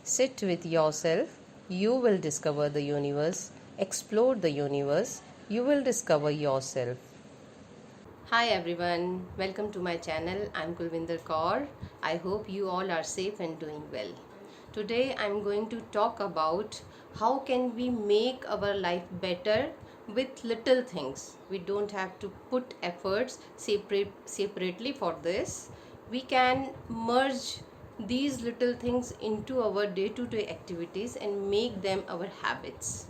Sit with yourself. You will discover the universe. Explore the universe. You will discover yourself. Hi everyone, welcome to my channel. I'm Kulvinder Kaur. I hope you all are safe and doing well. Today I'm going to talk about how can we make our life better with little things. We don't have to put efforts separately for this. We can merge these little things into our day-to-day activities and make them our habits.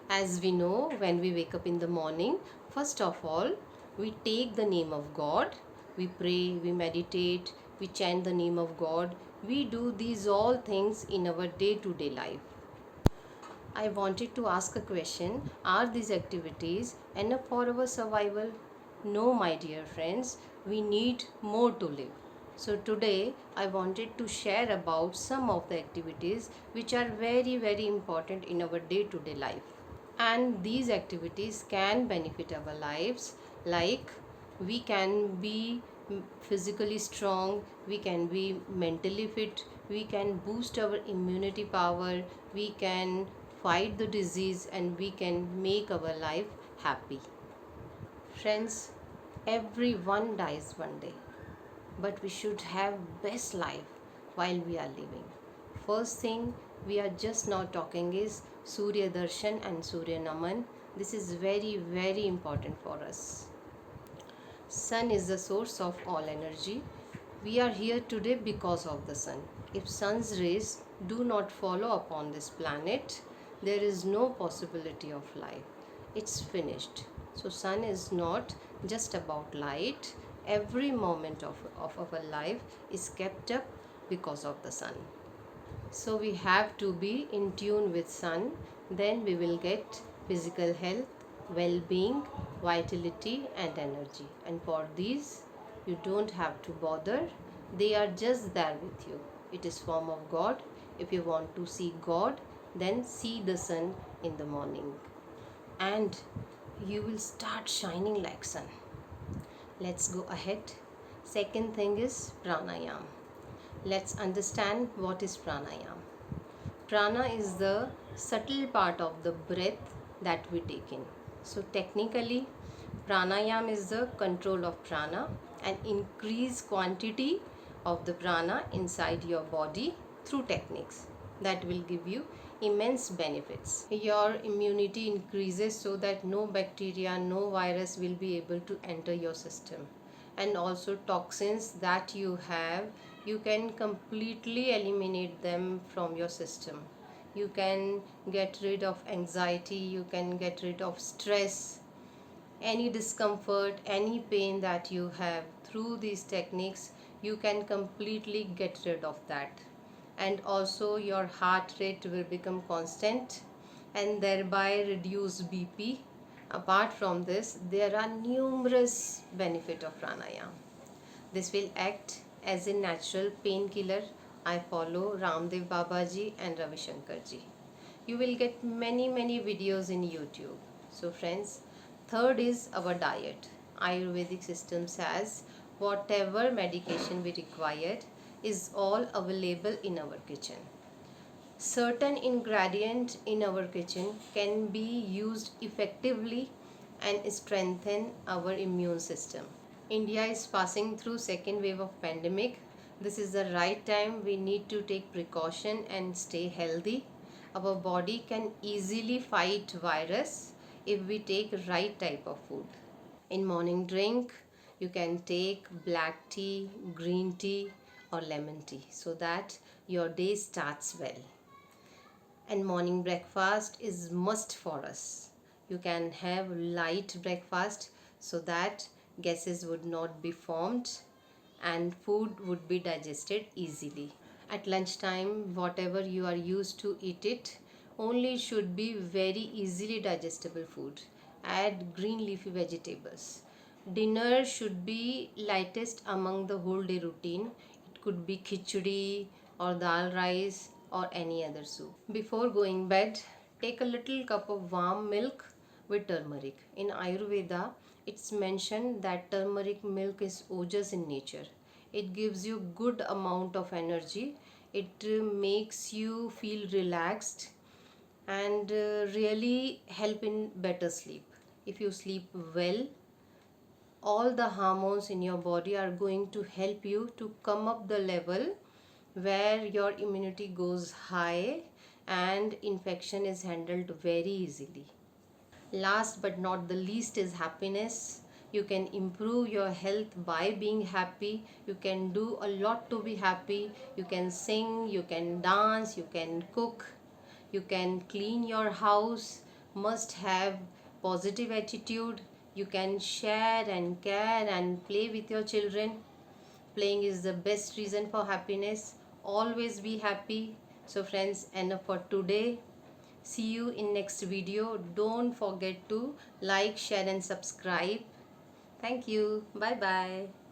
As we know, when we wake up in the morning, first of all, we take the name of God, we pray, we meditate, we chant the name of God. We do these all things in our day to day life. I wanted to ask a question. Are these activities enough for our survival? No, my dear friends, we need more to live. So today I wanted to share about some of the activities which are very important in our day to day life, and these activities can benefit our lives, like we can be physically strong, we can be mentally fit, we can boost our immunity power, we can fight the disease, and we can make our life happy. Friends, everyone dies one day, but we should have best life while we are living. First thing we are just now talking is Surya Darshan and Surya Naman. This is very important for us. Sun is the source of all energy. We are here today because of the sun. If sun's rays do not follow upon this planet, there is no possibility of life. It's finished. So sun is not just about light. Every moment of our life is kept up because of the sun. So we have to be in tune with sun, then we will get physical health, well-being, vitality and energy. And for these you don't have to bother, they are just there with you. It is form of God. If you want to see God, then see the sun in the morning and you will start shining like sun. Let's go ahead. Second thing is pranayam. Let's understand what is pranayam. Prana is the subtle part of the breath that we take in. So technically, pranayam is the control of prana and increase quantity of the prana inside your body through techniques that will give you immense benefits. Your immunity increases so that no bacteria, no virus will be able to enter your system, and also toxins that you have, you can completely eliminate them from your system. You can get rid of anxiety, you can get rid of stress, any discomfort, any pain that you have. Through these techniques you can completely get rid of that, and also your heart rate will become constant and thereby reduce BP. Apart from this, there are numerous benefits of pranayama. This will act as a natural painkiller. I follow Ramdev Babaji and Ravi Shankar ji. You will get many videos in YouTube. So friends, third is our diet. Ayurvedic system says whatever medication we required is all available in our kitchen. Certain ingredient in our kitchen can be used effectively and strengthen our immune system. India is passing through second wave of pandemic. This is the right time we need to take precaution and stay healthy. Our body can easily fight virus if we take right type of food. In morning drink, you can take black tea, green tea or lemon tea so that your day starts well. And morning breakfast is must for us. You can have light breakfast so that gases would not be formed and food would be digested easily. At lunchtime, whatever you are used to eat it, only should be very easily digestible food. Add green leafy vegetables. Dinner should be lightest among the whole day routine. It could be khichdi or dal rice or any other soup. Before going bed, take a little cup of warm milk with turmeric. In Ayurveda, it's mentioned that turmeric milk is ojas in nature. It gives you good amount of energy. It makes you feel relaxed and really help in better sleep. If you sleep well, all the hormones in your body are going to help you to come up the level where your immunity goes high and infection is handled very easily. Last but not the least is happiness. You can improve your health by being happy. You can do a lot to be happy. You can sing, you can dance, you can cook, you can clean your house. Must have positive attitude. You can share and care and play with your children. Playing is the best reason for happiness. Always be happy. So friends, enough for today. See you in next video. Don't forget to like, share and subscribe. Thank you. Bye bye.